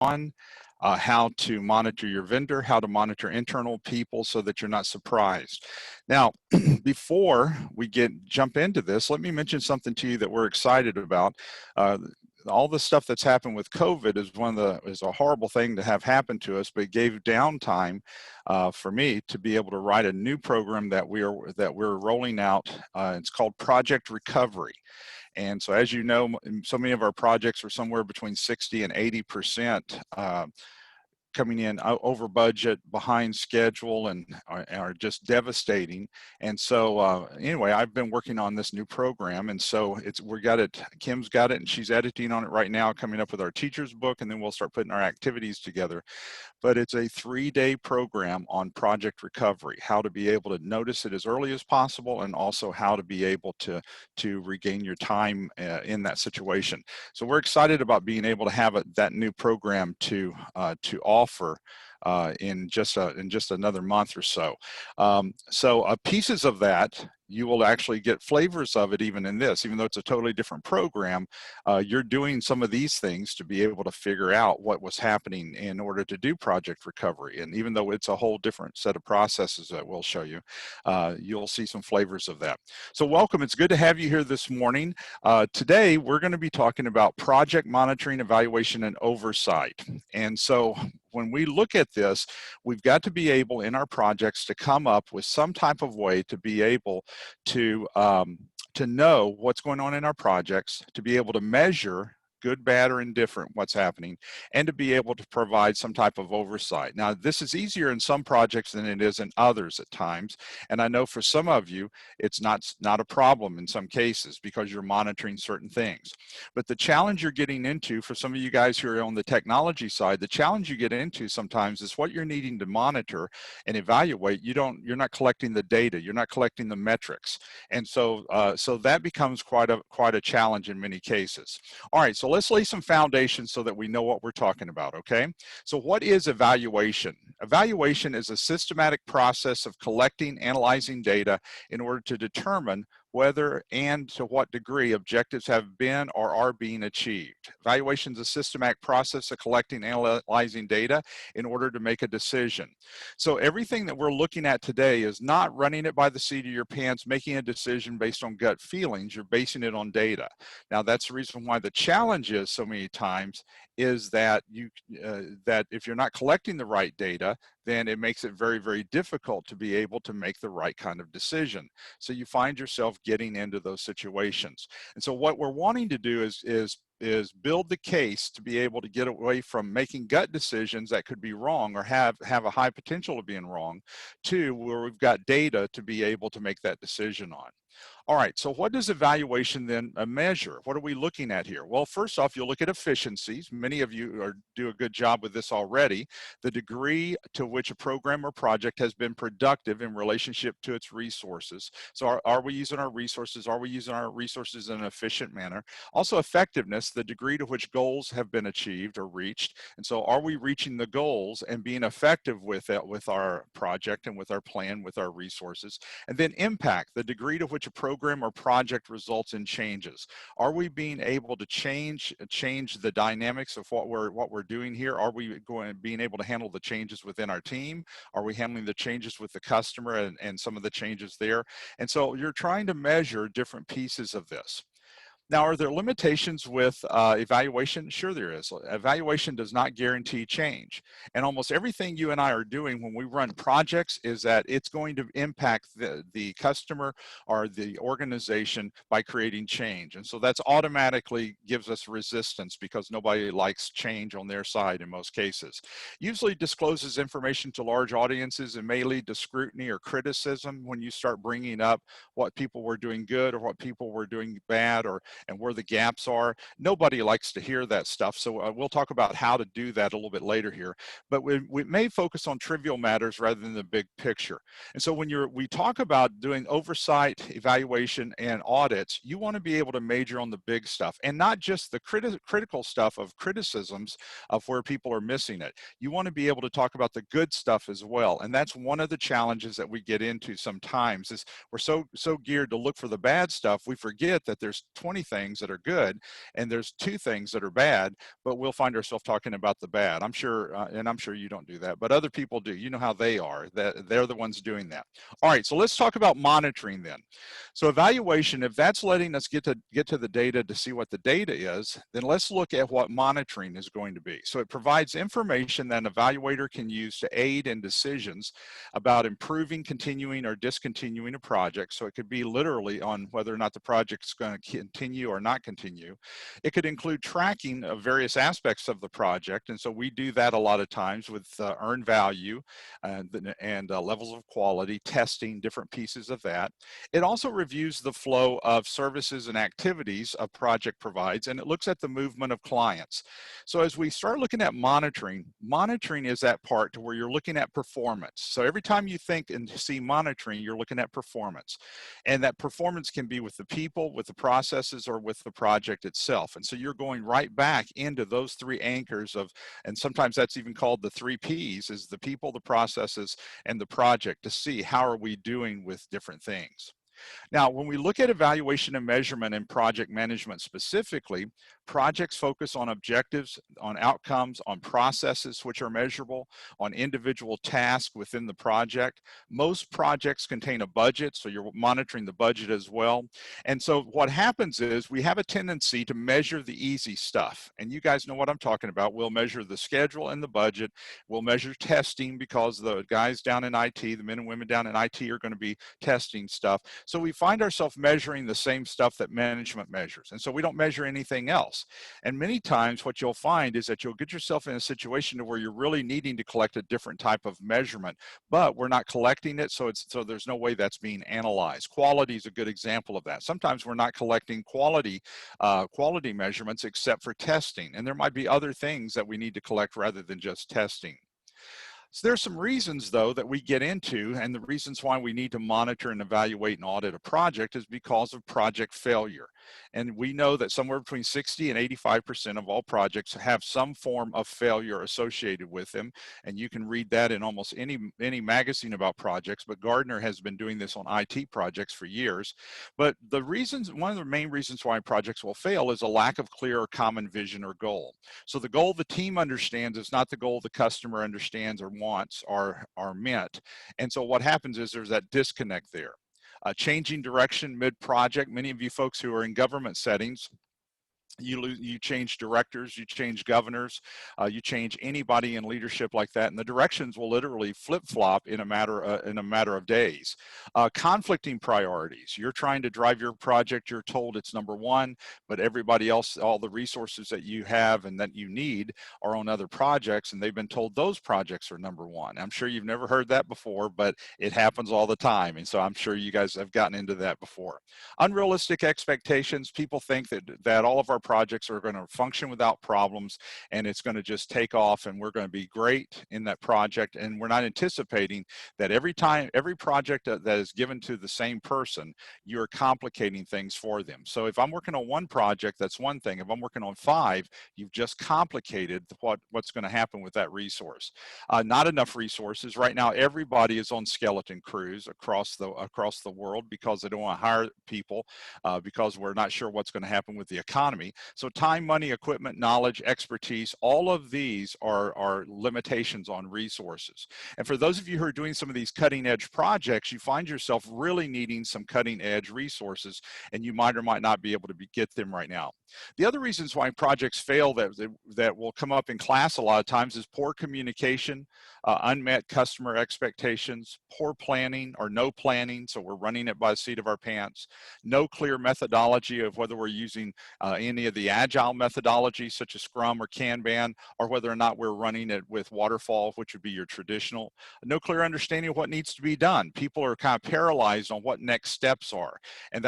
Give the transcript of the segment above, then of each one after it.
on, how to monitor your vendor, how to monitor internal people so that you're not surprised. Now, before we jump into this, let me mention something to you that we're excited about. All the stuff that's happened with COVID is a horrible thing to have happen to us, but it gave downtime for me to be able to write a new program that we're rolling out. It's called Project Recovery. And so, as you know, so many of our projects are somewhere between 60 and 80% coming in over budget, behind schedule, and are just devastating. And so anyway, I've been working on this new program, and so we got it. Kim's got it, and she's editing on it right now, coming up with our teacher's book, and then we'll start putting our activities together. But it's a 3-day program on project recovery, how to be able to notice it as early as possible, and also how to be able to regain your time in that situation. So we're excited about being able to have that new program to offer in just another month or so. So pieces of that, you will actually get flavors of it even in this, even though it's a totally different program. You're doing some of these things to be able to figure out what was happening in order to do project recovery. And even though it's a whole different set of processes that we'll show you, you'll see some flavors of that. So welcome, it's good to have you here this morning. Today, we're going to be talking about project monitoring, evaluation, and oversight. And so when we look at this, we've got to be able in our projects to come up with some type of way to be able to know what's going on in our projects, to be able to measure good, bad, or indifferent what's happening, and to be able to provide some type of oversight. Now, this is easier in some projects than it is in others at times, and I know for some of you, it's not a problem in some cases because you're monitoring certain things. But the challenge you're getting into, for some of you guys who are on the technology side, the challenge you get into sometimes is what you're needing to monitor and evaluate. You're not collecting the data, you're not collecting the metrics, and so that becomes quite a challenge in many cases. All right, so let's lay some foundations so that we know what we're talking about, okay? So what is evaluation? Evaluation is a systematic process of collecting, analyzing data in order to determine whether and to what degree objectives have been or are being achieved. Evaluation is a systematic process of collecting, analyzing data in order to make a decision. So everything that we're looking at today is not running it by the seat of your pants, making a decision based on gut feelings. You're basing it on data. Now, that's the reason why the challenge is so many times is that that if you're not collecting the right data, then it makes it very, very difficult to be able to make the right kind of decision. So you find yourself getting into those situations. And so what we're wanting to do is build the case to be able to get away from making gut decisions that could be wrong or have a high potential of being wrong, to where we've got data to be able to make that decision on. All right, so what does evaluation then measure? What are we looking at here? Well, first off, you'll look at efficiencies. Many of you do a good job with this already. The degree to which a program or project has been productive in relationship to its resources. So are we using our resources? Are we using our resources in an efficient manner? Also effectiveness, the degree to which goals have been achieved or reached. And so are we reaching the goals and being effective with it, with our project and with our plan, with our resources? And then impact, the degree to which a program or project results in changes. Are we being able to change the dynamics of what we're doing here? Are we being able to handle the changes within our team? Are we handling the changes with the customer and some of the changes there? And so you're trying to measure different pieces of this. Now, are there limitations with evaluation? Sure there is. Evaluation does not guarantee change. And almost everything you and I are doing when we run projects is that it's going to impact the customer or the organization by creating change. And so that's automatically gives us resistance because nobody likes change on their side in most cases. Usually discloses information to large audiences and may lead to scrutiny or criticism when you start bringing up what people were doing good or what people were doing bad and where the gaps are. Nobody likes to hear that stuff. So we'll talk about how to do that a little bit later here. But we may focus on trivial matters rather than the big picture. And so when we talk about doing oversight, evaluation, and audits, you want to be able to major on the big stuff and not just the critical stuff of criticisms of where people are missing it. You want to be able to talk about the good stuff as well. And that's one of the challenges that we get into sometimes is we're so geared to look for the bad stuff, we forget that there's 20 things that are good and there's 2 things that are bad, but we'll find ourselves talking about the bad. I'm sure, and I'm sure you don't do that, but other people do. You know how they are, that they're the ones doing that. All right, so let's talk about monitoring then. So evaluation, if that's letting us get to the data to see what the data is, then let's look at what monitoring is going to be. So it provides information that an evaluator can use to aid in decisions about improving, continuing, or discontinuing a project. So it could be literally on whether or not the project is going to continue or not continue. It could include tracking of various aspects of the project. And so we do that a lot of times with earned value and levels of quality, testing different pieces of that. It also reviews the flow of services and activities a project provides, and it looks at the movement of clients. So as we start looking at monitoring, monitoring is that part to where you're looking at performance. So every time you think and see monitoring, you're looking at performance. And that performance can be with the people, with the processes, or with the project itself. And so you're going right back into those 3 anchors of, and sometimes that's even called the 3 Ps, is the people, the processes, and the project, to see how are we doing with different things. Now, when we look at evaluation and measurement and project management specifically, projects focus on objectives, on outcomes, on processes which are measurable, on individual tasks within the project. Most projects contain a budget, so you're monitoring the budget as well. And so what happens is we have a tendency to measure the easy stuff. And you guys know what I'm talking about. We'll measure the schedule and the budget. We'll measure testing because the guys down in IT, the men and women down in IT are going to be testing stuff. So we find ourselves measuring the same stuff that management measures. And so we don't measure anything else. And many times what you'll find is that you'll get yourself in a situation where you're really needing to collect a different type of measurement, but we're not collecting it. So there's no way that's being analyzed. Quality is a good example of that. Sometimes we're not collecting quality measurements except for testing. And there might be other things that we need to collect rather than just testing. So there's some reasons, though, that we get into, and the reasons why we need to monitor and evaluate and audit a project is because of project failure. And we know that somewhere between 60 and 85% of all projects have some form of failure associated with them. And you can read that in almost any magazine about projects, but Gardner has been doing this on IT projects for years. But one of the main reasons why projects will fail is a lack of clear or common vision or goal. So the goal the team understands is not the goal the customer understands or wants are met. And so what happens is there's that disconnect there. Changing direction mid-project. Many of you folks who are in government settings, you change directors, you change governors, you change anybody in leadership like that, and the directions will literally flip-flop in a matter of days. Conflicting priorities. You're trying to drive your project, you're told it's number 1, but everybody else, all the resources that you have and that you need are on other projects, and they've been told those projects are number 1. I'm sure you've never heard that before, but it happens all the time, and so I'm sure you guys have gotten into that before. Unrealistic expectations. People think that all of our projects are going to function without problems and it's going to just take off and we're going to be great in that project, and we're not anticipating that every project that is given to the same person, you're complicating things for them. So if I'm working on one project, that's one thing. If I'm working on 5, you've just complicated what's going to happen with that resource. Not enough resources. Right now everybody is on skeleton crews across the world because they don't want to hire people because we're not sure what's going to happen with the economy. So time, money, equipment, knowledge, expertise, all of these are limitations on resources. And for those of you who are doing some of these cutting edge projects, you find yourself really needing some cutting edge resources, and you might or might not be able to get them right now. The other reasons why projects fail that will come up in class a lot of times is poor communication, unmet customer expectations, poor planning or no planning, so we're running it by the seat of our pants, no clear methodology of whether we're using any of the agile methodologies such as Scrum or Kanban, or whether or not we're running it with waterfall, which would be your traditional. No clear understanding of what needs to be done. People are kind of paralyzed on what next steps are, and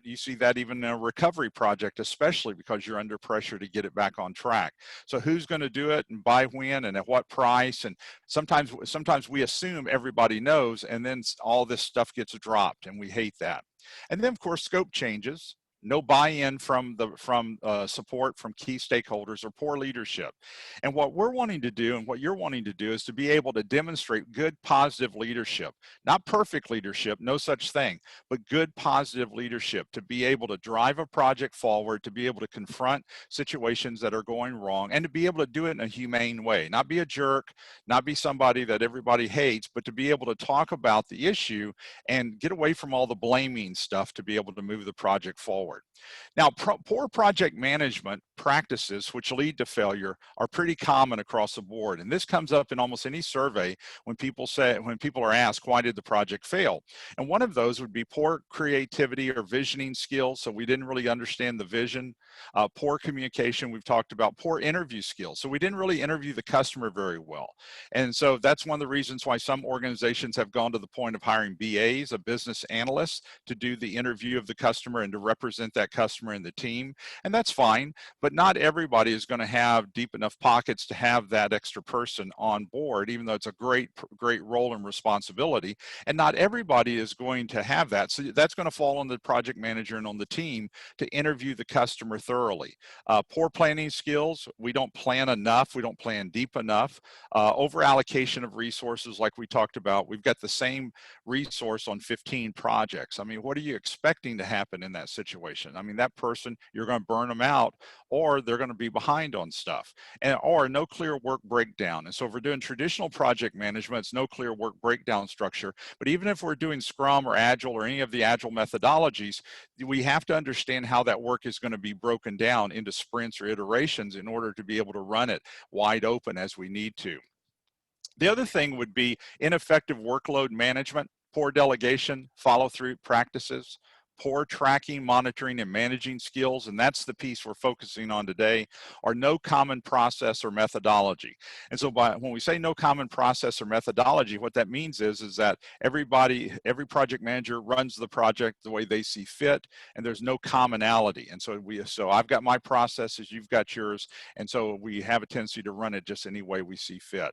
you see that even in a recovery project, especially because you're under pressure to get it back on track. So who's going to do it and by when and at what price? And sometimes we assume everybody knows, and then all this stuff gets dropped, and we hate that. And then of course scope changes. no buy-in from support from key stakeholders, or poor leadership. And what we're wanting to do and what you're wanting to do is to be able to demonstrate good positive leadership, not perfect leadership, no such thing, but good positive leadership, to be able to drive a project forward, to be able to confront situations that are going wrong, and to be able to do it in a humane way, not be a jerk, not be somebody that everybody hates, but to be able to talk about the issue and get away from all the blaming stuff to be able to move the project forward. Now, poor project management practices which lead to failure are pretty common across the board. And this comes up in almost any survey when people are asked, why did the project fail? And one of those would be poor creativity or visioning skills. So we didn't really understand the vision. Poor communication, we've talked about. Poor interview skills. So we didn't really interview the customer very well. And so that's one of the reasons why some organizations have gone to the point of hiring BAs, a business analyst, to do the interview of the customer and to represent that customer in the team. And that's fine, but not everybody is going to have deep enough pockets to have that extra person on board, even though it's a great role and responsibility. And not everybody is going to have that. So that's going to fall on the project manager and on the team to interview the customer thoroughly. Poor planning skills. We don't plan enough. We don't plan deep enough. Over allocation of resources, like we talked about. We've got the same resource on 15 projects. I mean, what are you expecting to happen in that situation? I mean, that person, you're going to burn them out, or they're going to be behind on stuff, or no clear work breakdown. And so if we're doing traditional project management, it's no clear work breakdown structure. But even if we're doing Scrum or Agile or any of the Agile methodologies, we have to understand how that work is going to be broken down into sprints or iterations in order to be able to run it wide open as we need to. The other thing would be ineffective workload management, poor delegation, follow-through practices, poor tracking, monitoring, and managing skills, and that's the piece we're focusing on today, or no common process or methodology. And so when we say no common process or methodology, what that means is that every project manager runs the project the way they see fit, and there's no commonality. And so I've got my processes, you've got yours, and so we have a tendency to run it just any way we see fit.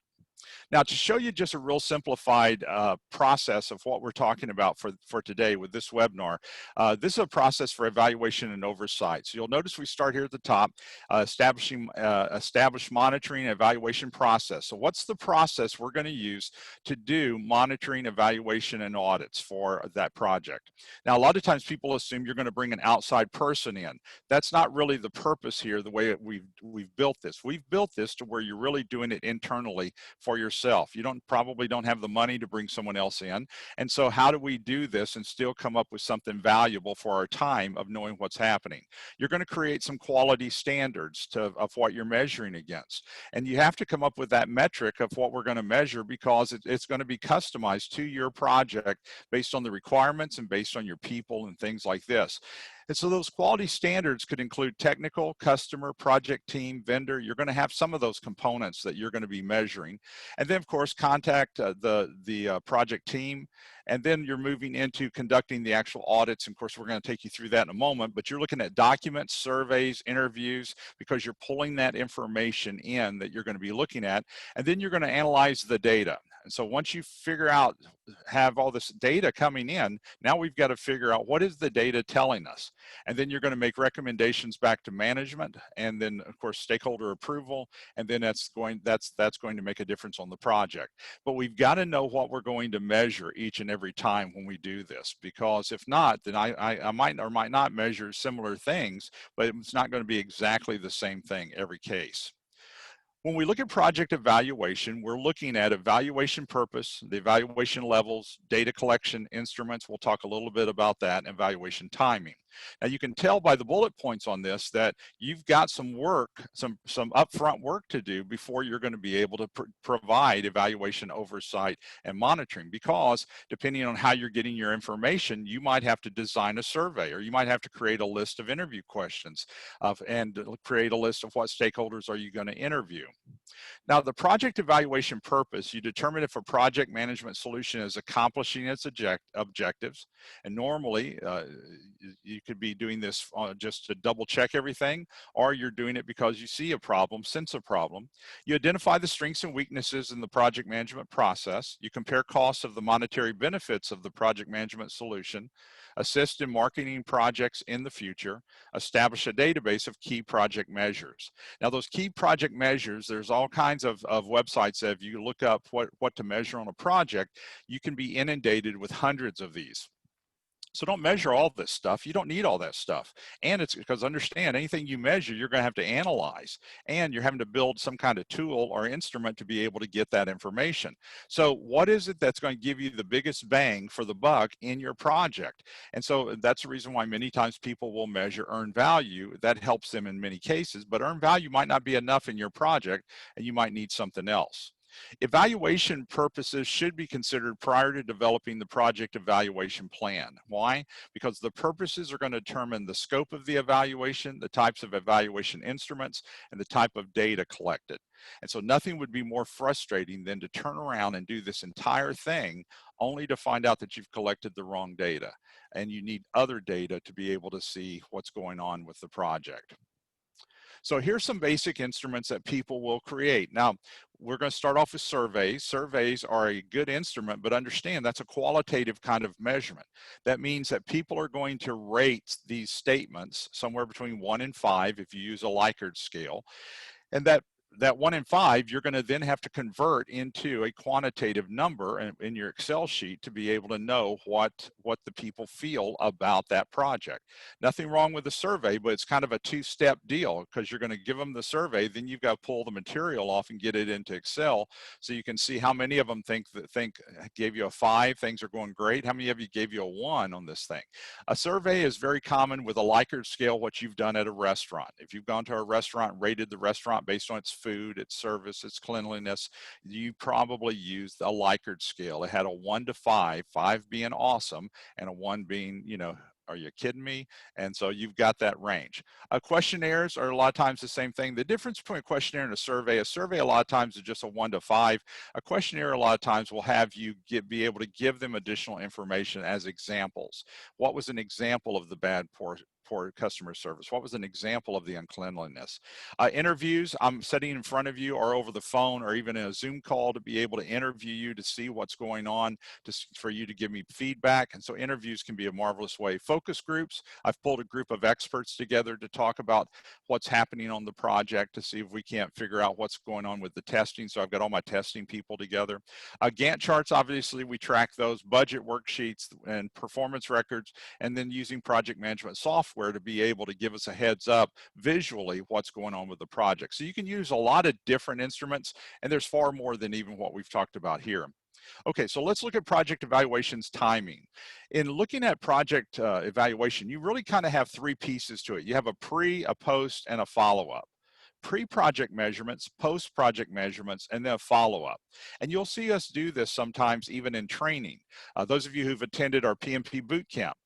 Now, to show you just a real simplified process of what we're talking about for today with this webinar, this is a process for evaluation and oversight. So you'll notice we start here at the top, establish monitoring and evaluation process. So what's the process we're going to use to do monitoring, evaluation, and audits for that project? Now, a lot of times people assume you're going to bring an outside person in. That's not really the purpose here, the way we've built this. We've built this to where you're really doing it internally for yourself. You probably don't have the money to bring someone else in. And so how do we do this and still come up with something valuable for our time of knowing what's happening? You're going to create some quality standards of what you're measuring against. And you have to come up with that metric of what we're going to measure, because it's going to be customized to your project based on the requirements and based on your people and things like this. And so those quality standards could include technical, customer, project team, vendor. You're going to have some of those components that you're going to be measuring. And then, of course, contact the project team. And then you're moving into conducting the actual audits. And of course, we're going to take you through that in a moment. But you're looking at documents, surveys, interviews, because you're pulling that information in that you're going to be looking at. And then you're going to analyze the data. And so once you have all this data coming in, now we've got to figure out what is the data telling us. And then you're going to make recommendations back to management, and then of course stakeholder approval, and then that's going to make a difference on the project. But we've got to know what we're going to measure each and every time when we do this, because if not, then I might or might not measure similar things, but it's not going to be exactly the same thing every case. When we look at project evaluation, we're looking at evaluation purpose, the evaluation levels, data collection instruments. We'll talk a little bit about that, and evaluation timing. Now, you can tell by the bullet points on this that you've got some work, some upfront work to do before you're going to be able to provide evaluation, oversight, and monitoring, because depending on how you're getting your information, you might have to design a survey, or you might have to create a list of interview questions and create a list of what stakeholders are you going to interview. Now, the project evaluation purpose, you determine if a project management solution is accomplishing its objectives. And normally, you could be doing this just to double check everything, or you're doing it because you see a problem, sense a problem. You identify the strengths and weaknesses in the project management process. You compare costs of the monetary benefits of the project management solution, assist in marketing projects in the future, establish a database of key project measures. Now, those key project measures, there's all kinds of websites that if you look up what to measure on a project, you can be inundated with hundreds of these. So don't measure all this stuff. You don't need all that stuff. And it's because understand anything you measure, you're going to have to analyze, and you're having to build some kind of tool or instrument to be able to get that information. So what is it that's going to give you the biggest bang for the buck in your project? And so that's the reason why many times people will measure earned value. That helps them in many cases, but earned value might not be enough in your project, and you might need something else. Evaluation purposes should be considered prior to developing the project evaluation plan. Why? Because the purposes are going to determine the scope of the evaluation, the types of evaluation instruments, and the type of data collected. And so nothing would be more frustrating than to turn around and do this entire thing only to find out that you've collected the wrong data. And you need other data to be able to see what's going on with the project. So here's some basic instruments that people will create. Now, we're going to start off with surveys. Surveys are a good instrument, but understand that's a qualitative kind of measurement. That means that people are going to rate these statements somewhere between 1 and 5 if you use a Likert scale. And that 1 in 5, you're going to then have to convert into a quantitative number in your Excel sheet to be able to know what the people feel about that project. Nothing wrong with the survey, but it's kind of a two-step deal because you're going to give them the survey, then you've got to pull the material off and get it into Excel so you can see how many of them think gave you a 5, things are going great. How many of you gave you a 1 on this thing? A survey is very common with a Likert scale, what you've done at a restaurant. If you've gone to a restaurant and rated the restaurant based on its food, its service, its cleanliness, you probably used a Likert scale. It had a 1 to 5, 5 being awesome, and a 1 being, you know, are you kidding me? And so you've got that range. Questionnaires are a lot of times the same thing. The difference between a questionnaire and a survey a lot of times is just a 1 to 5. A questionnaire a lot of times will have you be able to give them additional information as examples. What was an example of the bad, poor customer service? What was an example of the uncleanliness? Interviews, I'm sitting in front of you or over the phone or even in a Zoom call to be able to interview you to see what's going on, for you to give me feedback. And so interviews can be a marvelous way. Focus groups, I've pulled a group of experts together to talk about what's happening on the project to see if we can't figure out what's going on with the testing. So I've got all my testing people together. Gantt charts, obviously we track those, budget worksheets and performance records, and then using project management software to be able to give us a heads up visually what's going on with the project. So you can use a lot of different instruments, and there's far more than even what we've talked about here. Okay, so let's look at project evaluation's timing. In looking at project evaluation, you really kind of have 3 pieces to it. You have a pre, a post, and a follow-up. Pre-project measurements, post-project measurements, and then a follow-up. And you'll see us do this sometimes even in training. Those of you who've attended our PMP boot camp,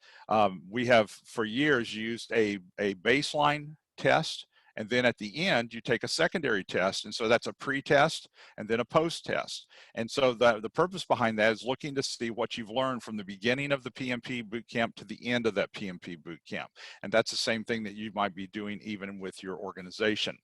we have for years used a baseline test, and then at the end, you take a secondary test. And so that's a pre-test and then a post-test. And so the purpose behind that is looking to see what you've learned from the beginning of the PMP boot camp to the end of that PMP boot camp. And that's the same thing that you might be doing even with your organization.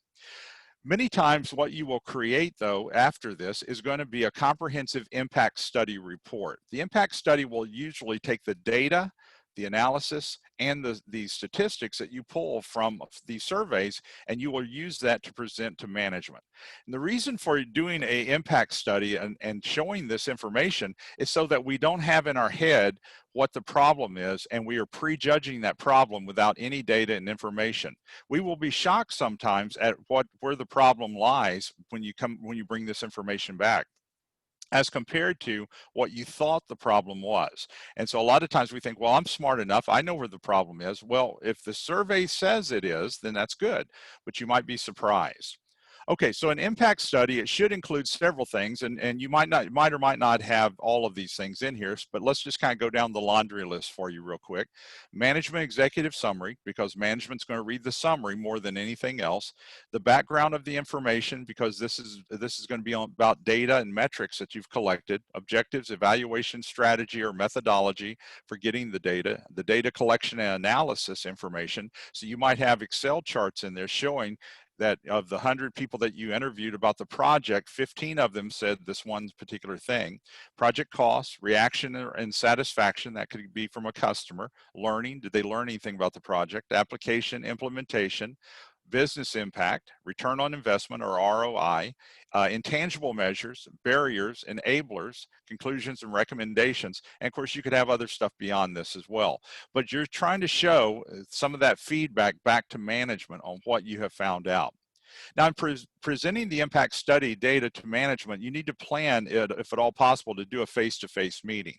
Many times what you will create though after this is going to be a comprehensive impact study report. The impact study will usually take the data, the analysis, and the statistics that you pull from these surveys, and you will use that to present to management. And the reason for doing an impact study and showing this information is so that we don't have in our head what the problem is, and we are prejudging that problem without any data and information. We will be shocked sometimes at where the problem lies when you bring this information back, as compared to what you thought the problem was. And so a lot of times we think, well, I'm smart enough, I know where the problem is. Well, if the survey says it is, then that's good, but you might be surprised. Okay, so an impact study, it should include several things, and you might or might not have all of these things in here, but let's just kind of go down the laundry list for you real quick. Management executive summary, because management's going to read the summary more than anything else. The background of the information, because this is going to be about data and metrics that you've collected, objectives, evaluation strategy or methodology for getting the data collection and analysis information. So you might have Excel charts in there showing that of the 100 people that you interviewed about the project, 15 of them said this one particular thing. Project costs, reaction and satisfaction, that could be from a customer. Learning, did they learn anything about the project? Application, implementation, business impact, return on investment or ROI, intangible measures, barriers, enablers, conclusions and recommendations. And of course, you could have other stuff beyond this as well. But you're trying to show some of that feedback back to management on what you have found out. Now, in presenting the impact study data to management, you need to plan it, if at all possible, to do a face-to-face meeting.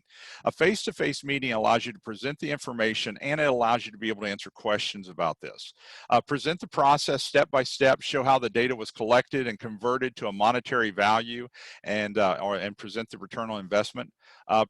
A face-to-face meeting allows you to present the information, and it allows you to be able to answer questions about this. Present the process step by step, show how the data was collected and converted to a monetary value, and present the return on investment.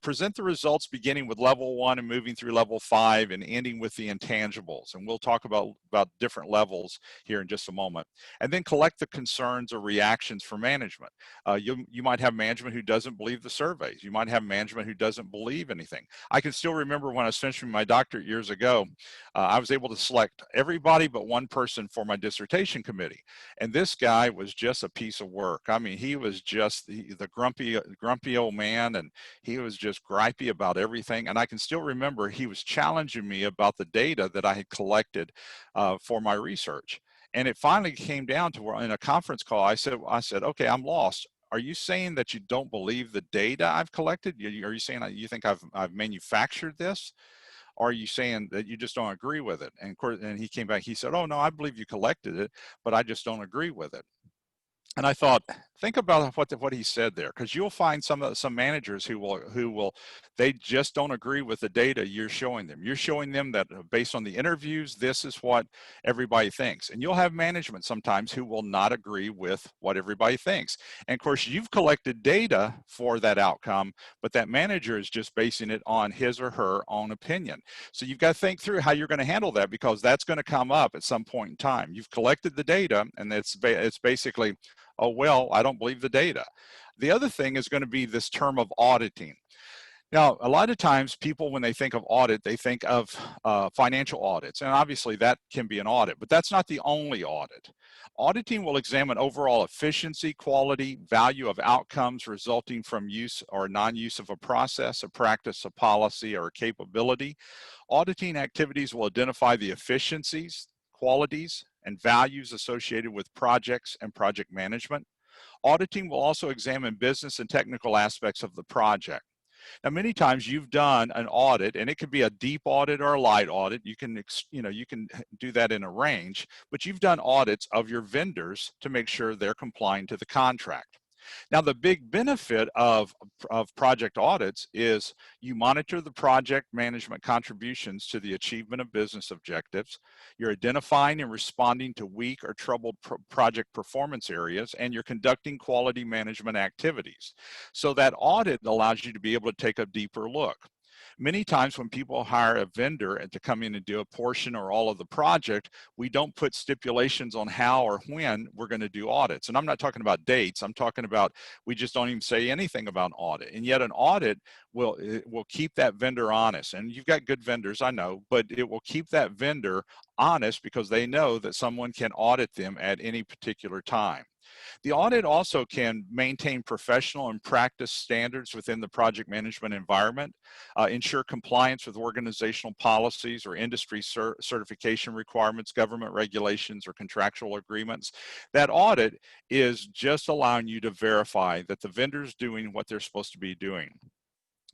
Present the results beginning with level 1 and moving through level 5 and ending with the intangibles. And we'll talk about different levels here in just a moment. And then collect the concerns or reactions for management. You might have management who doesn't believe the surveys. You might have management who doesn't believe anything. I can still remember when I was finishing my doctorate years ago, I was able to select everybody but one person for my dissertation committee. And this guy was just a piece of work. I mean, he was just the grumpy old man, and he was just gripey about everything. And I can still remember he was challenging me about the data that I had collected for my research. And it finally came down to where in a conference call, I said, okay, I'm lost. Are you saying that you don't believe the data I've collected? Are you saying that you think I've manufactured this? Or are you saying that you just don't agree with it? And of course, and he came back, he said, oh no, I believe you collected it, but I just don't agree with it. And I thought, think about what he said there, because you'll find some managers who will they just don't agree with the data you're showing them. You're showing them that based on the interviews, this is what everybody thinks. And you'll have management sometimes who will not agree with what everybody thinks. And of course, you've collected data for that outcome, but that manager is just basing it on his or her own opinion. So you've got to think through how you're going to handle that, because that's going to come up at some point in time. You've collected the data, and it's basically, oh, well, I don't believe the data. The other thing is going to be this term of auditing. Now, a lot of times people, when they think of audit, they think of financial audits, and obviously that can be an audit, but that's not the only audit. Auditing will examine overall efficiency, quality, value of outcomes resulting from use or non-use of a process, a practice, a policy, or a capability. Auditing activities will identify the efficiencies, qualities, and values associated with projects and project management. Auditing will also examine business and technical aspects of the project. Now, many times you've done an audit, and it could be a deep audit or a light audit. You can do that in a range, but you've done audits of your vendors to make sure they're complying to the contract. Now, the big benefit of project audits is you monitor the project management contributions to the achievement of business objectives. You're identifying and responding to weak or troubled project performance areas, and you're conducting quality management activities. So that audit allows you to be able to take a deeper look. Many times when people hire a vendor and to come in and do a portion or all of the project, we don't put stipulations on how or when we're going to do audits. And I'm not talking about dates. I'm talking about we just don't even say anything about an audit. And yet an audit will keep that vendor honest. And you've got good vendors, I know, but it will keep that vendor honest because they know that someone can audit them at any particular time. The audit also can maintain professional and practice standards within the project management environment, ensure compliance with organizational policies or industry certification requirements, government regulations, or contractual agreements. That audit is just allowing you to verify that the vendor's doing what they're supposed to be doing.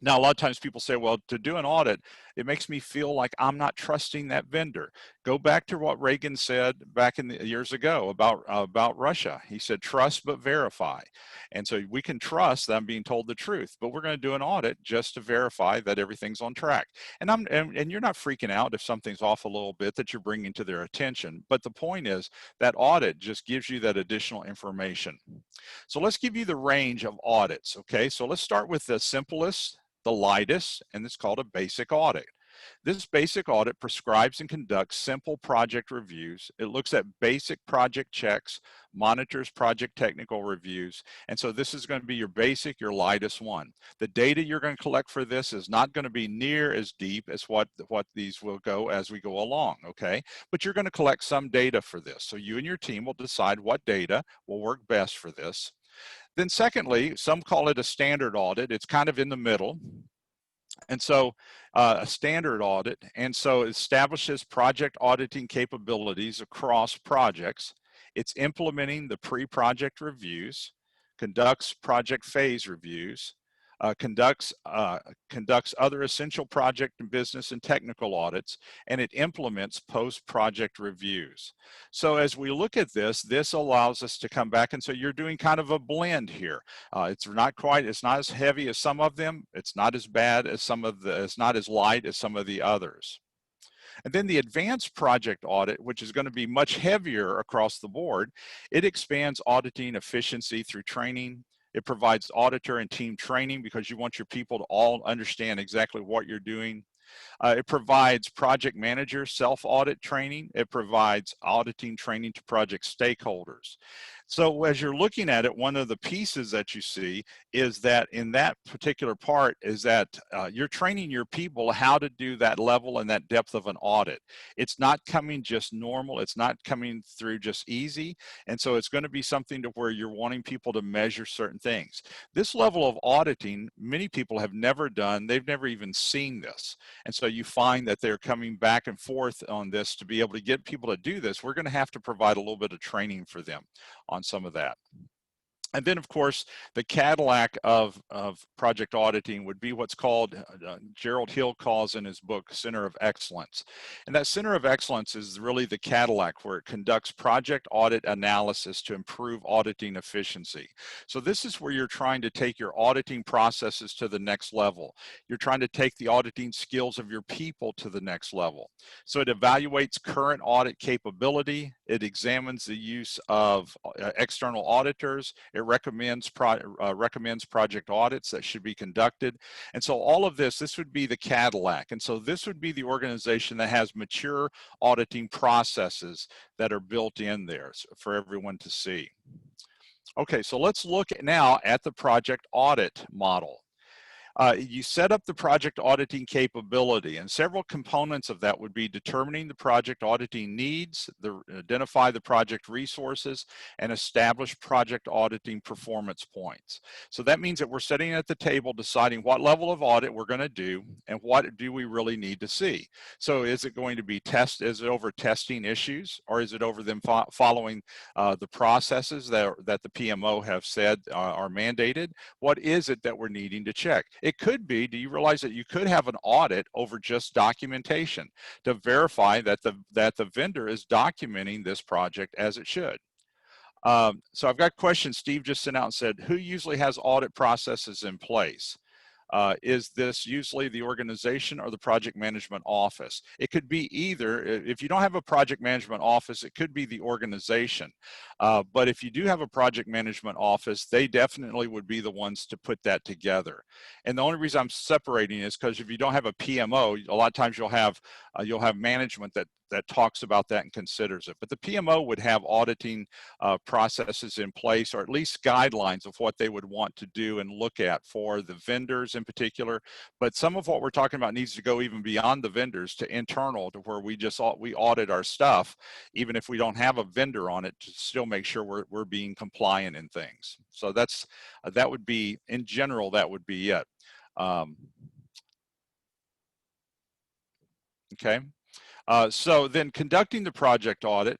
Now, a lot of times people say, well, to do an audit, it makes me feel like I'm not trusting that vendor. Go back to what Reagan said back in the years ago about Russia. He said, trust but verify. And so we can trust that I'm being told the truth, but we're going to do an audit just to verify that everything's on track. And you're not freaking out if something's off a little bit that you're bringing to their attention. But the point is that audit just gives you that additional information. So let's give you the range of audits. Okay, so let's start with the simplest, the lightest, and it's called a basic audit. This basic audit prescribes and conducts simple project reviews. It looks at basic project checks, monitors project technical reviews, and so this is going to be your basic, your lightest one. The data you're going to collect for this is not going to be near as deep as what these will go as we go along, okay? But you're going to collect some data for this. So you and your team will decide what data will work best for this. Then secondly, some call it a standard audit. It's kind of in the middle. And so a standard audit, and so it establishes project auditing capabilities across projects. It's implementing the pre-project reviews, conducts project phase reviews, conducts other essential project and business and technical audits, and it implements post-project reviews. So as we look at this, this allows us to come back and say you're doing kind of a blend here. It's not as heavy as some of them. It's not as bad as it's not as light as some of the others. And then the advanced project audit, which is going to be much heavier across the board, it expands auditing efficiency through training. It provides auditor and team training because you want your people to all understand exactly what you're doing. It provides project manager self-audit training. It provides auditing training to project stakeholders. So as you're looking at it, one of the pieces that you see is that in that particular part is that you're training your people how to do that level and that depth of an audit. It's not coming just normal. It's not coming through just easy. And so it's going to be something to where you're wanting people to measure certain things. This level of auditing, many people have never done. They've never even seen this. And so you find that they're coming back and forth on this to be able to get people to do this. We're going to have to provide a little bit of training for them on some of that. And then, of course, the Cadillac of project auditing would be what's called, Gerald Hill calls in his book, Center of Excellence. And that Center of Excellence is really the Cadillac where it conducts project audit analysis to improve auditing efficiency. So this is where you're trying to take your auditing processes to the next level. You're trying to take the auditing skills of your people to the next level. So it evaluates current audit capability. It examines the use of external auditors. It recommends project audits that should be conducted. And so all of this would be the Cadillac. And so this would be the organization that has mature auditing processes that are built in there for everyone to see. Okay, so let's look now at the project audit model. You set up the project auditing capability, and several components of that would be determining the project auditing needs, identify the project resources, and establish project auditing performance points. So that means that we're sitting at the table deciding what level of audit we're going to do and what do we really need to see. So is it going to be is it over testing issues, or is it over them following the processes that the PMO have said are mandated? What is it that we're needing to check? It could be, do you realize that you could have an audit over just documentation to verify that the vendor is documenting this project as it should? So I've got questions. Steve just sent out and said, who usually has audit processes in place? Is this usually the organization or the project management office? It could be either. If you don't have a project management office, it could be the organization. But if you do have a project management office, they definitely would be the ones to put that together. And the only reason I'm separating is because if you don't have a PMO, a lot of times you'll have management that talks about that and considers it. But the PMO would have auditing processes in place, or at least guidelines of what they would want to do and look at for the vendors in particular. But some of what we're talking about needs to go even beyond the vendors to internal, to where we audit our stuff, even if we don't have a vendor on it, to still make sure we're being compliant in things. So that would be, in general, that would be it. Okay. So then conducting the project audit,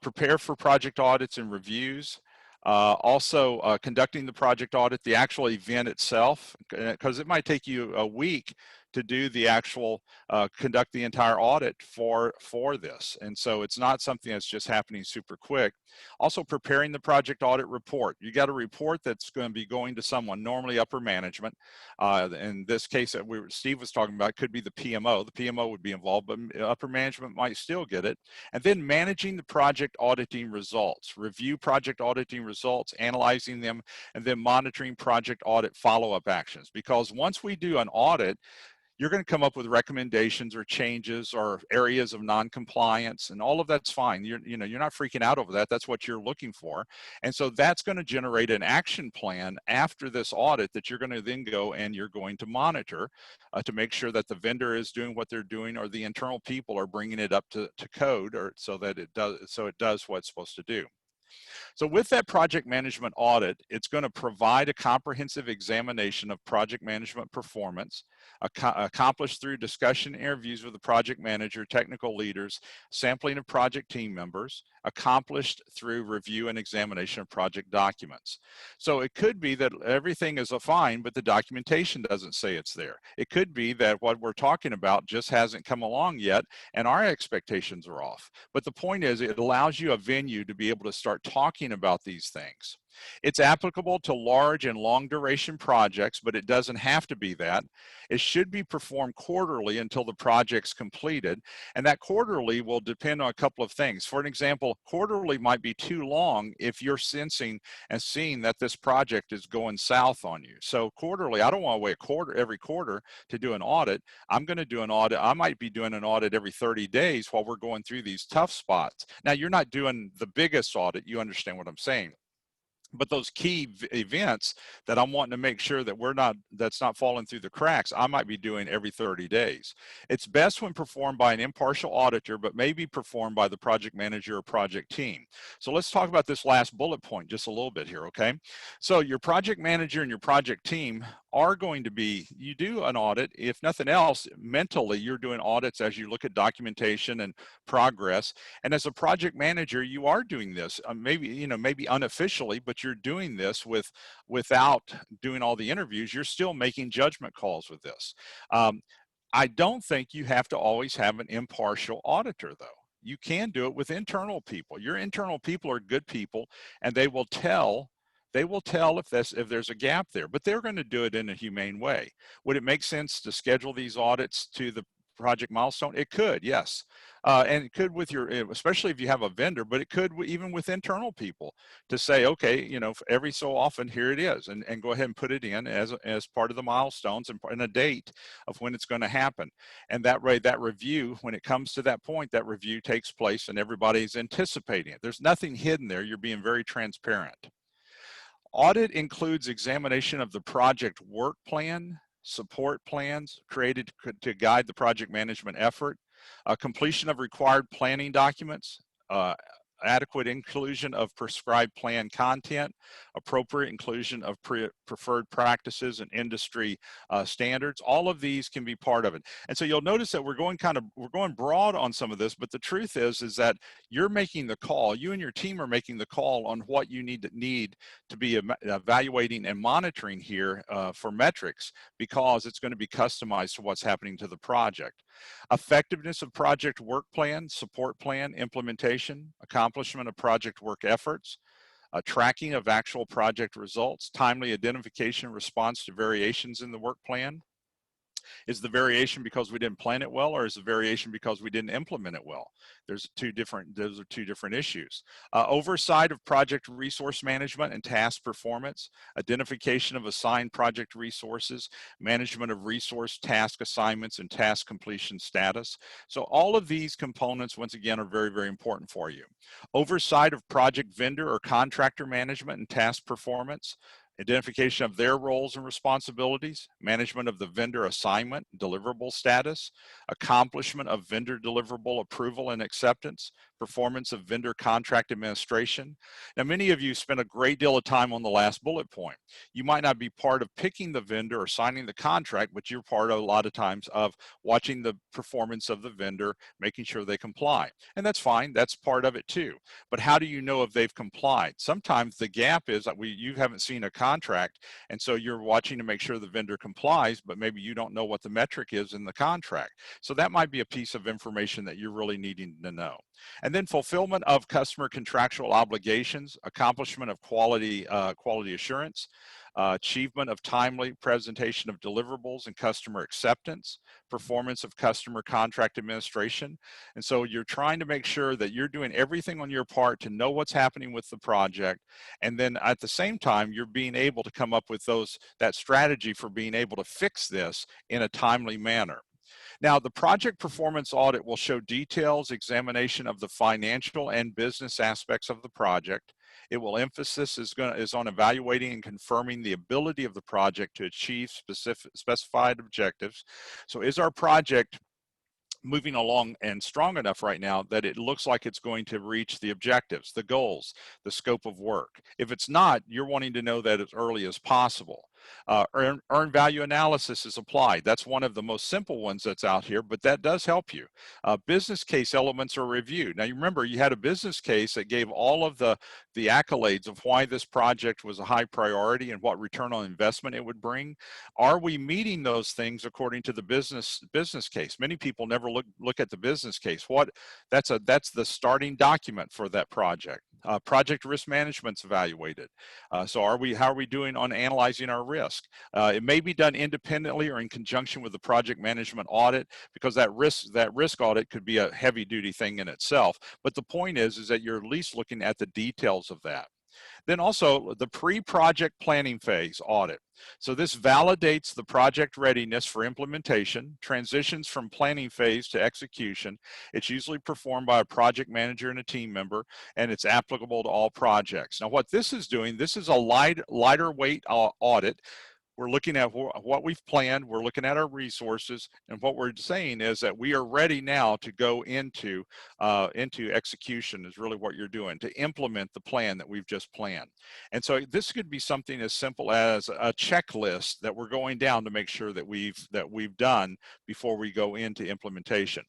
prepare for project audits and reviews, Also, conducting the project audit, the actual event itself, because it might take you a week to do the actual conduct the entire audit for this, and so it's not something that's just happening super quick. Also, preparing the project audit report. You got a report that's going to be going to someone, normally upper management. In this case that Steve was talking about, could be the PMO. The PMO would be involved, but upper management might still get it. And then managing the project auditing results. Review project auditing results, analyzing them, and then monitoring project audit follow-up actions. Because once we do an audit, you're going to come up with recommendations or changes or areas of non-compliance, and all of that's fine. You're not freaking out over that. That's what you're looking for. And so that's going to generate an action plan after this audit that you're going to then go and you're going to monitor to make sure that the vendor is doing what they're doing, or the internal people are bringing it up to code, or so that it does what it's supposed to do. So with that project management audit, it's going to provide a comprehensive examination of project management performance, accomplished through discussion interviews with the project manager, technical leaders, sampling of project team members, accomplished through review and examination of project documents. So it could be that everything is fine, but the documentation doesn't say it's there. It could be that what we're talking about just hasn't come along yet, and our expectations are off. But the point is, it allows you a venue to be able to start talking about these things. It's applicable to large and long duration projects, but it doesn't have to be that. It should be performed quarterly until the project's completed, and that quarterly will depend on a couple of things. For an example, quarterly might be too long if you're sensing and seeing that this project is going south on you. So quarterly, I don't want to wait every quarter to do an audit. I'm going to do an audit. I might be doing an audit every 30 days while we're going through these tough spots. Now, you're not doing the biggest audit. You understand what I'm saying. But those key events that I'm wanting to make sure that that's not falling through the cracks, I might be doing every 30 days. It's best when performed by an impartial auditor, but may be performed by the project manager or project team. So let's talk about this last bullet point just a little bit here, okay? So your project manager and your project team are going to be, you do an audit, if nothing else, mentally you're doing audits as you look at documentation and progress. And as a project manager, you are doing this, maybe unofficially, but you're doing this without doing all the interviews. You're still making judgment calls with this. I don't think you have to always have an impartial auditor, though. You can do it with internal people. Your internal people are good people, and they will tell if there's a gap there, but they're going to do it in a humane way. Would it make sense to schedule these audits to the project milestone? It could, yes. And it could with especially if you have a vendor, but it could even with internal people to say, okay, every so often, here it is, and go ahead and put it in as part of the milestones and a date of when it's going to happen. And that way, that review, when it comes to that point, that review takes place and everybody's anticipating it. There's nothing hidden there. You're being very transparent. Audit includes examination of the project work plan, support plans created to guide the project management effort, completion of required planning documents, adequate inclusion of prescribed plan content, appropriate inclusion of preferred practices and industry standards. All of these can be part of it. And so you'll notice that we're going broad on some of this, but the truth is that you're making the call. You and your team are making the call on what you need to be evaluating and monitoring here for metrics, because it's going to be customized to what's happening to the project. Effectiveness of project work plan, support plan, implementation, accomplishment of project work efforts, tracking of actual project results, timely identification and response to variations in the work plan. Is the variation because we didn't plan it well, or is the variation because we didn't implement it well? Those are two different issues. Oversight of project resource management and task performance, identification of assigned project resources, management of resource task assignments and task completion status. So all of these components, once again, are very, very important for you. Oversight of project vendor or contractor management and task performance, identification of their roles and responsibilities, management of the vendor assignment, deliverable status, accomplishment of vendor deliverable approval and acceptance, performance of vendor contract administration. Now, many of you spent a great deal of time on the last bullet point. You might not be part of picking the vendor or signing the contract, but you're part of, a lot of times, of watching the performance of the vendor, making sure they comply. And that's fine, that's part of it too. But how do you know if they've complied? Sometimes the gap is that you haven't seen a contract, and so you're watching to make sure the vendor complies, but maybe you don't know what the metric is in the contract. So that might be a piece of information that you're really needing to know. And then fulfillment of customer contractual obligations, accomplishment of quality assurance, achievement of timely presentation of deliverables and customer acceptance, performance of customer contract administration. And so you're trying to make sure that you're doing everything on your part to know what's happening with the project. And then at the same time, you're being able to come up with that strategy for being able to fix this in a timely manner. Now, the project performance audit will show details, examination of the financial and business aspects of the project. It will emphasis is on evaluating and confirming the ability of the project to achieve specified objectives. So is our project moving along and strong enough right now that it looks like it's going to reach the objectives, the goals, the scope of work? If it's not, you're wanting to know that as early as possible. Earned value analysis is applied. That's one of the most simple ones that's out here, but that does help you. Business case elements are reviewed. Now, you remember you had a business case that gave all of the accolades of why this project was a high priority and what return on investment it would bring. Are we meeting those things according to the business case? Many people never look at the business case. That's the starting document for that project. Project risk management's evaluated. So how are we doing on analyzing our risk? It may be done independently or in conjunction with the project management audit, because that risk audit could be a heavy duty thing in itself. But the point is that you're at least looking at the details of that. Then also the pre-project planning phase audit. So this validates the project readiness for implementation, transitions from planning phase to execution. It's usually performed by a project manager and a team member, and it's applicable to all projects. Now, what this is doing, this is a lighter weight audit. We're looking at what we've planned, we're looking at our resources, and what we're saying is that we are ready now to go into execution is really what you're doing, to implement the plan that we've just planned. And so this could be something as simple as a checklist that we're going down to make sure that we've done before we go into implementation.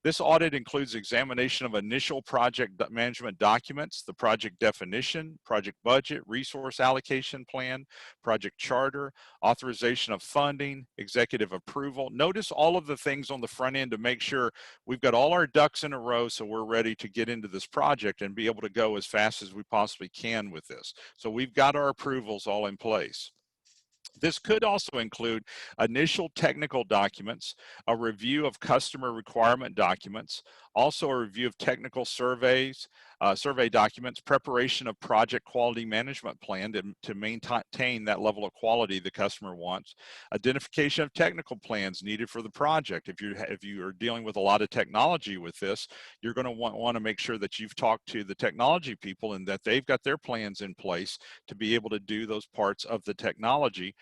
This audit includes examination of initial project management documents, the project definition, project budget, resource allocation plan, project charter, authorization of funding, executive approval. Notice all of the things on the front end to make sure we've got all our ducks in a row so we're ready to get into this project and be able to go as fast as we possibly can with this. So we've got our approvals all in place. This could also include initial technical documents, a review of customer requirement documents, also a review of technical survey documents, preparation of project quality management plan to maintain that level of quality the customer wants, identification of technical plans needed for the project. If you are dealing with a lot of technology with this, you're going to want to make sure that you've talked to the technology people and that they've got their plans in place to be able to do those parts of the technology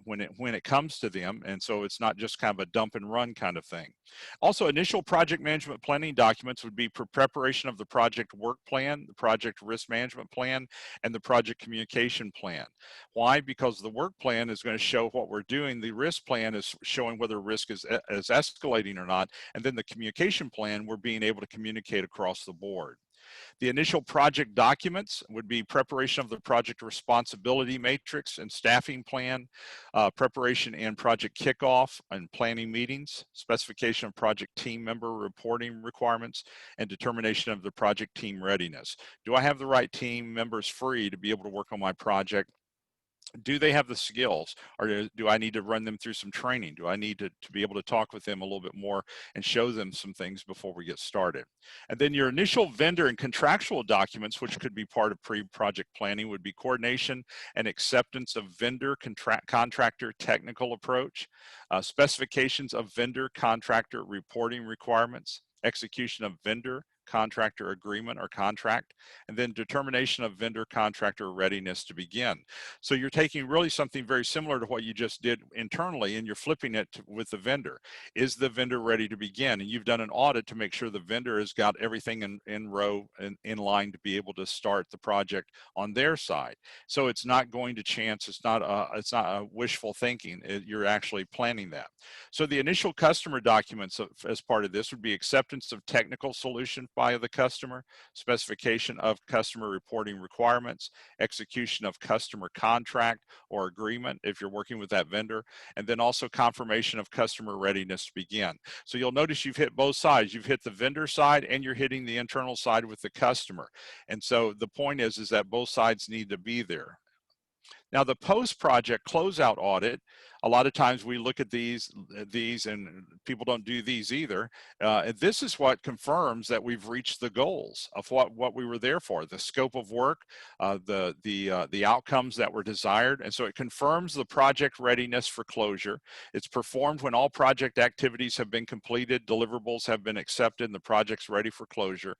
when it comes to them. And so it's not just kind of a dump and run kind of thing. Also, initial project management planning documents would be preparation of the project work plan, the project risk management plan, and the project communication plan. Why? Because the work plan is going to show what we're doing. The risk plan is showing whether risk is escalating or not. And then the communication plan, we're being able to communicate across the board. The initial project documents would be preparation of the project responsibility matrix and staffing plan, preparation and project kickoff and planning meetings, specification of project team member reporting requirements, and determination of the project team readiness. Do I have the right team members free to be able to work on my project? Do they have the skills, or do I need to run them through some training? Do I need to be able to talk with them a little bit more and show them some things before we get started? And then your initial vendor and contractual documents, which could be part of pre-project planning, would be coordination and acceptance of vendor contractor technical approach, specifications of vendor contractor reporting requirements, execution of vendor contractor agreement or contract, and then determination of vendor contractor readiness to begin. So you're taking really something very similar to what you just did internally, and you're flipping it with the vendor. Is the vendor ready to begin? And you've done an audit to make sure the vendor has got everything in row and in line to be able to start the project on their side. So it's not going to chance, it's not a wishful thinking, you're actually planning that. So the initial customer documents as part of this would be acceptance of technical solution by the customer, specification of customer reporting requirements, execution of customer contract or agreement if you're working with that vendor, and then also confirmation of customer readiness to begin. So you'll notice you've hit both sides. You've hit the vendor side and you're hitting the internal side with the customer. And so the point is that both sides need to be there. Now, the post-project closeout audit, a lot of times we look at these and people don't do these either. This is what confirms that we've reached the goals of what we were there for, the scope of work, the outcomes that were desired. And so it confirms the project readiness for closure. It's performed when all project activities have been completed, deliverables have been accepted, and the project's ready for closure.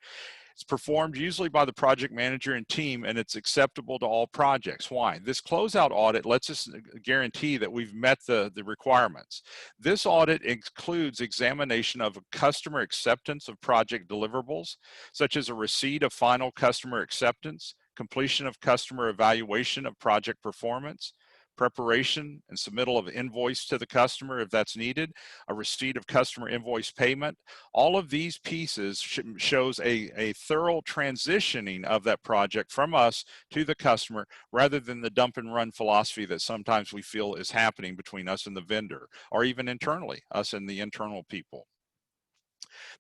It's performed usually by the project manager and team, and it's acceptable to all projects. Why? This closeout audit lets us guarantee that we've met the requirements. This audit includes examination of customer acceptance of project deliverables, such as a receipt of final customer acceptance, completion of customer evaluation of project performance, preparation and submittal of invoice to the customer if that's needed, a receipt of customer invoice payment. All of these pieces shows a thorough transitioning of that project from us to the customer, rather than the dump and run philosophy that sometimes we feel is happening between us and the vendor, or even internally, us and the internal people.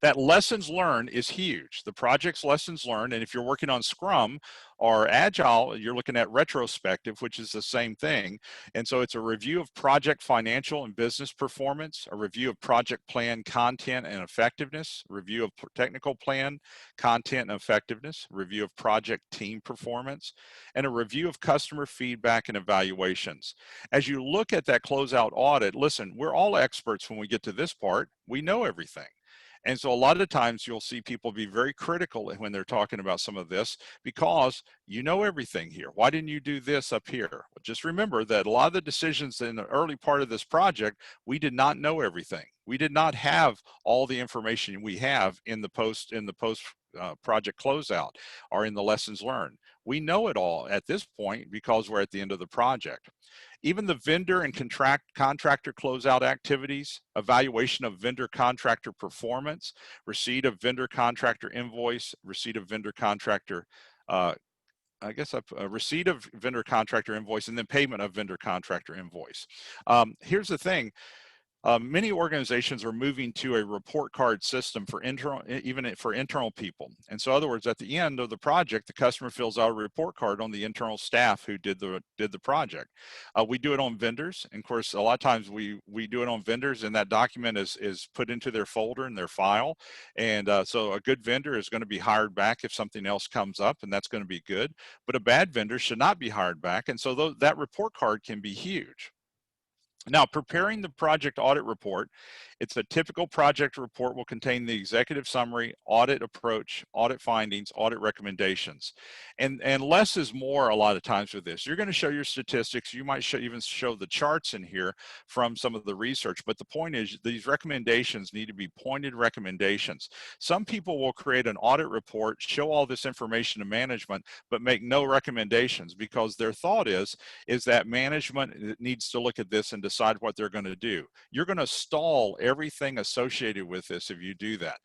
That lessons learned is huge. The project's lessons learned, and if you're working on Scrum or Agile, you're looking at retrospective, which is the same thing. And so it's a review of project financial and business performance, a review of project plan content and effectiveness, review of technical plan content and effectiveness, review of project team performance, and a review of customer feedback and evaluations. As you look at that closeout audit, listen, we're all experts when we get to this part. We know everything. And so a lot of times you'll see people be very critical when they're talking about some of this, because you know everything here. Why didn't you do this up here? Well, just remember that a lot of the decisions in the early part of this project, we did not know everything. We did not have all the information we have in the post project closeout or in the lessons learned. We know it all at this point because we're at the end of the project. Even the vendor and contractor closeout activities, evaluation of vendor contractor performance, receipt of vendor contractor invoice, receipt of vendor contractor, receipt of vendor contractor invoice, and then payment of vendor contractor invoice. Here's the thing. Many organizations are moving to a report card system for internal people. And so in other words, at the end of the project, the customer fills out a report card on the internal staff who did the project. We do it on vendors. And of course, a lot of times we do it on vendors, and that document is put into their folder and their file. And so a good vendor is going to be hired back if something else comes up, and that's going to be good. But a bad vendor should not be hired back. And so that report card can be huge. Now, preparing the project audit report, it's a typical project report will contain the executive summary, audit approach, audit findings, audit recommendations. And less is more a lot of times with this. You're going to show your statistics. You might even show the charts in here from some of the research. But the point is, these recommendations need to be pointed recommendations. Some people will create an audit report, show all this information to management, but make no recommendations, because their thought is that management needs to look at this and decide what they're going to do. You're going to stall everything associated with this if you do that.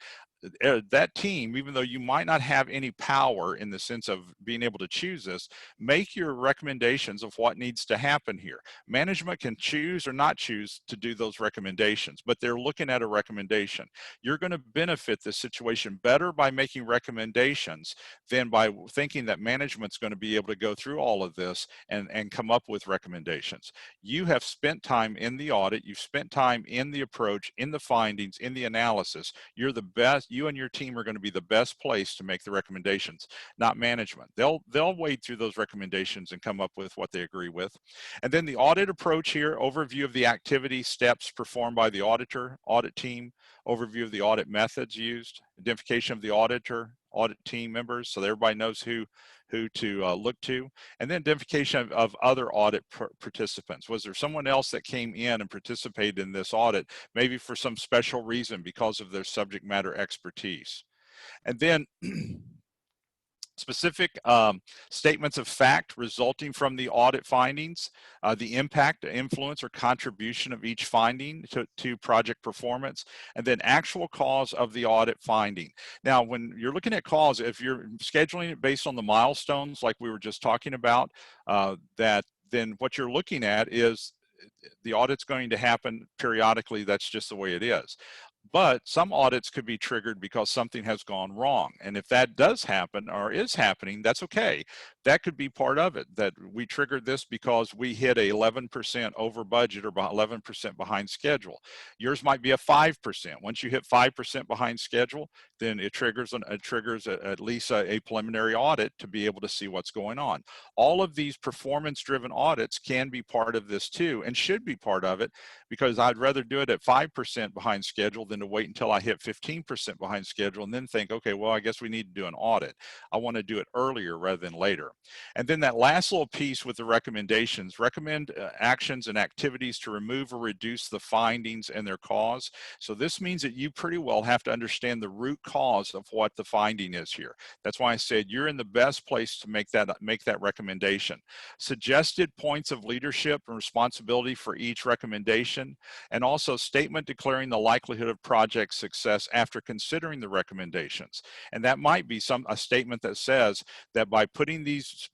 That team, even though you might not have any power in the sense of being able to choose this, make your recommendations of what needs to happen here. Management can choose or not choose to do those recommendations, but they're looking at a recommendation. You're going to benefit this situation better by making recommendations than by thinking that management's going to be able to go through all of this and come up with recommendations. You have spent time in the audit, you've spent time in the approach, in the findings, in the analysis. You're the best you and your team are going to be the best place to make the recommendations, not management. They'll wade through those recommendations and come up with what they agree with. And then the audit approach here, overview of the activity steps performed by the auditor, audit team, overview of the audit methods used, identification of the auditor, audit team members, so that everybody knows who to look to, and then identification of other audit participants. Was there someone else that came in and participated in this audit, maybe for some special reason because of their subject matter expertise? And then specific statements of fact resulting from the audit findings, the impact, influence, or contribution of each finding to project performance, and then actual cause of the audit finding. Now, when you're looking at cause, if you're scheduling it based on the milestones like we were just talking about, then what you're looking at is the audit's going to happen periodically. That's just the way it is. But some audits could be triggered because something has gone wrong. And if that does happen or is happening, that's okay. That could be part of it, that we triggered this because we hit a 11% over budget or 11% behind schedule. Yours might be a 5%. Once you hit 5% behind schedule, then it triggers at least a preliminary audit to be able to see what's going on. All of these performance-driven audits can be part of this too, and should be part of it, because I'd rather do it at 5% behind schedule than to wait until I hit 15% behind schedule and then think, okay, well, I guess we need to do an audit. I want to do it earlier rather than later. And then that last little piece with the recommendations, recommend actions and activities to remove or reduce the findings and their cause. So this means that you pretty well have to understand the root cause of what the finding is here. That's why I said you're in the best place to make that recommendation. Suggested points of leadership and responsibility for each recommendation, and also statement declaring the likelihood of project success after considering the recommendations. And that might be a statement that says that by putting these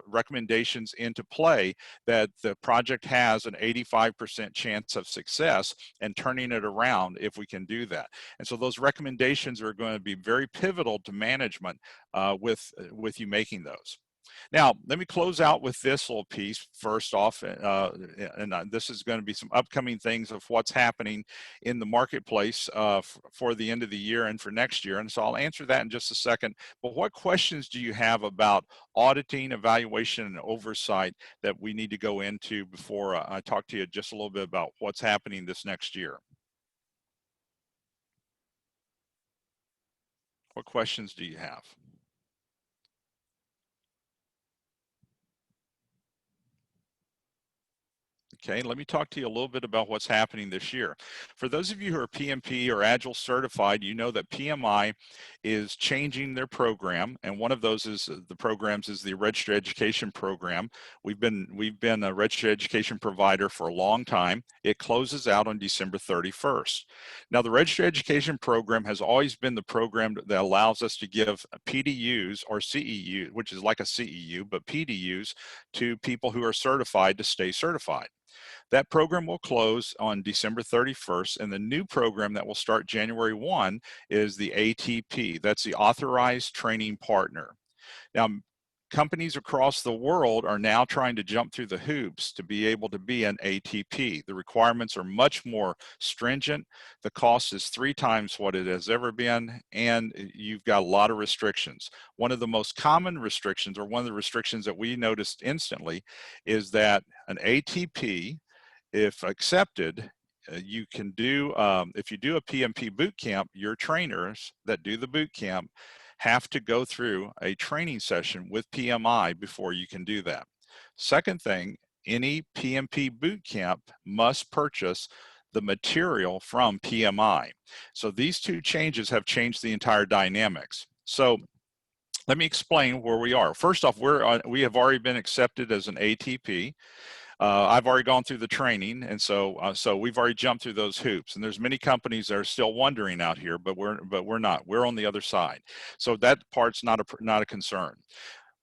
recommendations into play, that the project has an 85% chance of success and turning it around if we can do that. And so those recommendations are going to be very pivotal to management with you making those. Now, let me close out with this little piece first off, and this is going to be some upcoming things of what's happening in the marketplace for the end of the year and for next year. And so I'll answer that in just a second. But what questions do you have about auditing, evaluation, and oversight that we need to go into before I talk to you just a little bit about what's happening this next year? What questions do you have? Okay, let me talk to you a little bit about what's happening this year. For those of you who are PMP or Agile certified, you know that PMI is changing their program, and one of those is the programs is the Registered Education Program. We've been a registered education provider for a long time. It closes out on December 31st. Now, the Registered Education Program has always been the program that allows us to give PDUs or CEU, which is like a CEU, but PDUs to people who are certified to stay certified. That program will close on December 31st, and the new program that will start January 1 is the ATP. That's the Authorized Training Partner. Now, companies across the world are now trying to jump through the hoops to be able to be an ATP. The requirements are much more stringent. The cost is 3 times what it has ever been, and you've got a lot of restrictions. One of the most common restrictions, or one of the restrictions that we noticed instantly, is that an ATP, if accepted, you can do, if you do a PMP boot camp, your trainers that do the boot camp have to go through a training session with PMI before you can do that. Second thing, any PMP boot camp must purchase the material from PMI. So these two changes have changed the entire dynamics. So let me explain where we are. First off, we have already been accepted as an ATP. I've already gone through the training, and so we've already jumped through those hoops. And there's many companies that are still wondering out here, but we're not. We're on the other side. So that part's not a concern.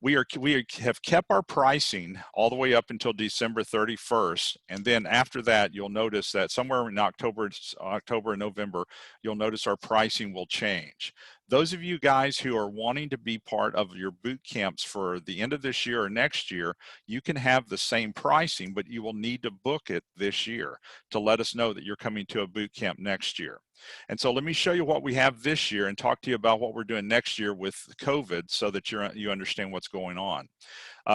We have kept our pricing all the way up until December 31st, and then after that, you'll notice that somewhere in October and November, you'll notice our pricing will change. Those of you guys who are wanting to be part of your boot camps for the end of this year or next year, you can have the same pricing, but you will need to book it this year to let us know that you're coming to a boot camp next year. And so let me show you what we have this year and talk to you about what we're doing next year with COVID so that you understand what's going on.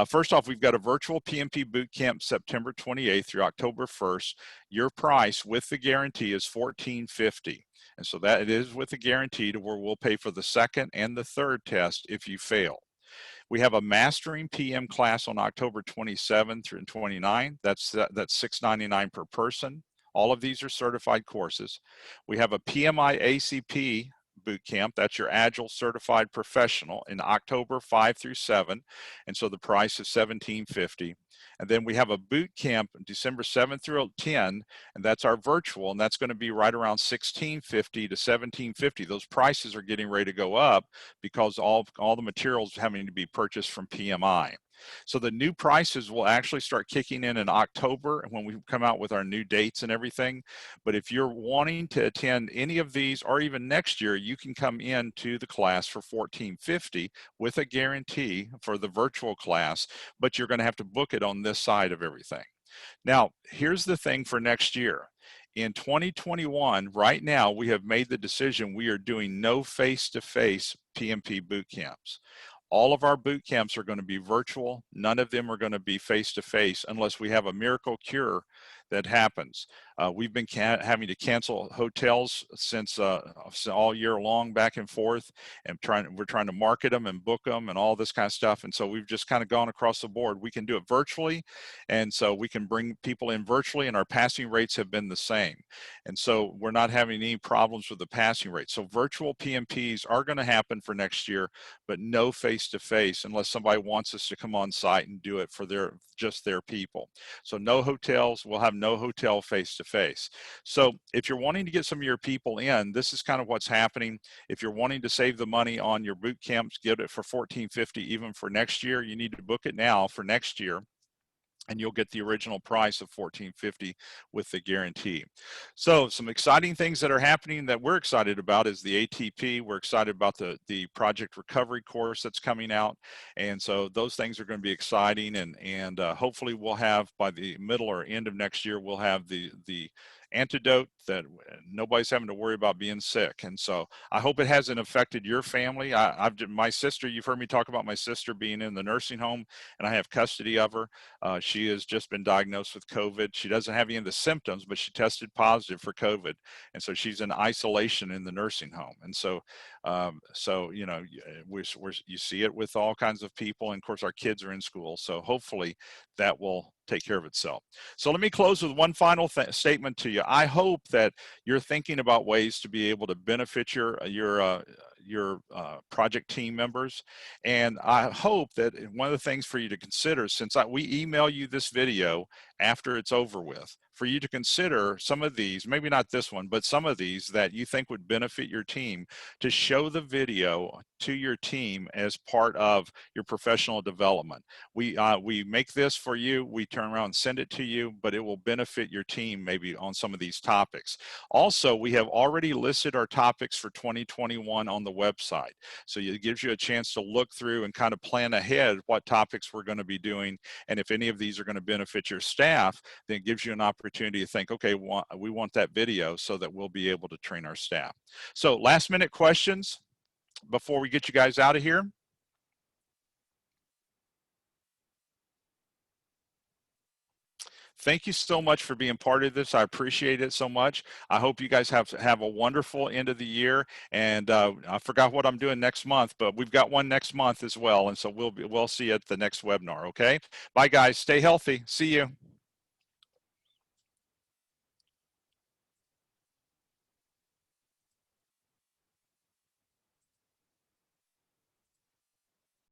First off, we've got a virtual PMP boot camp September 28th through October 1st. Your price with the guarantee is $14.50. And so that it is with a guarantee to where we'll pay for the second and the third test if you fail. We have a Mastering PM class on October 27th through 29th. That's $6.99 per person. All of these are certified courses. We have a PMI ACP boot camp. That's your Agile Certified Professional in October 5 through 7. And so the price is $17.50. And then we have a boot camp December 7th through 10, and that's our virtual, and that's going to be right around $16.50 to $17.50. Those prices are getting ready to go up because all the materials having to be purchased from PMI. So the new prices will actually start kicking in October when we come out with our new dates and everything. But if you're wanting to attend any of these or even next year, you can come into the class for $14.50 with a guarantee for the virtual class, but you're going to have to book it on this side of everything. Now, here's the thing for next year. In 2021, right now, we have made the decision we are doing no face-to-face PMP boot camps. All of our boot camps are going to be virtual. None of them are going to be face-to-face unless we have a miracle cure that happens. We've been having to cancel hotels since all year long, back and forth, and we're trying to market them and book them and all this kind of stuff. And so we've just kind of gone across the board. We can do it virtually, and so we can bring people in virtually, and our passing rates have been the same. And so we're not having any problems with the passing rate. So virtual PMPs are going to happen for next year, but no face-to-face unless somebody wants us to come on site and do it for just their people. So no hotels. We'll have no hotel face-to-face. So if you're wanting to get some of your people in, this is kind of what's happening. If you're wanting to save the money on your boot camps, get it for $14.50 even for next year. You need to book it now for next year, and you'll get the original price of $14.50 with the guarantee. So some exciting things that are happening that we're excited about is the ATP. We're excited about the project recovery course that's coming out. And so those things are going to be exciting, and hopefully we'll have by the middle or end of next year, we'll have the antidote that nobody's having to worry about being sick. And so I hope it hasn't affected your family. My sister, you've heard me talk about my sister being in the nursing home, and I have custody of her. She has just been diagnosed with COVID. She doesn't have any of the symptoms, but she tested positive for COVID. And so she's in isolation in the nursing home. And so, you know, you see it with all kinds of people. And of course, our kids are in school. So hopefully that will take care of itself. So let me close with one final statement to you. I hope that you're thinking about ways to be able to benefit your project team members. And I hope that one of the things for you to consider, since we email you this video after it's over with, for you to consider some of these, maybe not this one, but some of these that you think would benefit your team, to show the video to your team as part of your professional development. We make this for you, we turn around and send it to you, but it will benefit your team maybe on some of these topics. Also, we have already listed our topics for 2021 on the website. So it gives you a chance to look through and kind of plan ahead what topics we're going to be doing. And if any of these are going to benefit your staff, then it gives you an opportunity to think, okay, we want that video so that we'll be able to train our staff. So last minute questions before we get you guys out of here. Thank you so much for being part of this. I appreciate it so much. I hope you guys have a wonderful end of the year. And I forgot what I'm doing next month, but we've got one next month as well. And so we'll see you at the next webinar. Okay. Bye guys. Stay healthy. See you.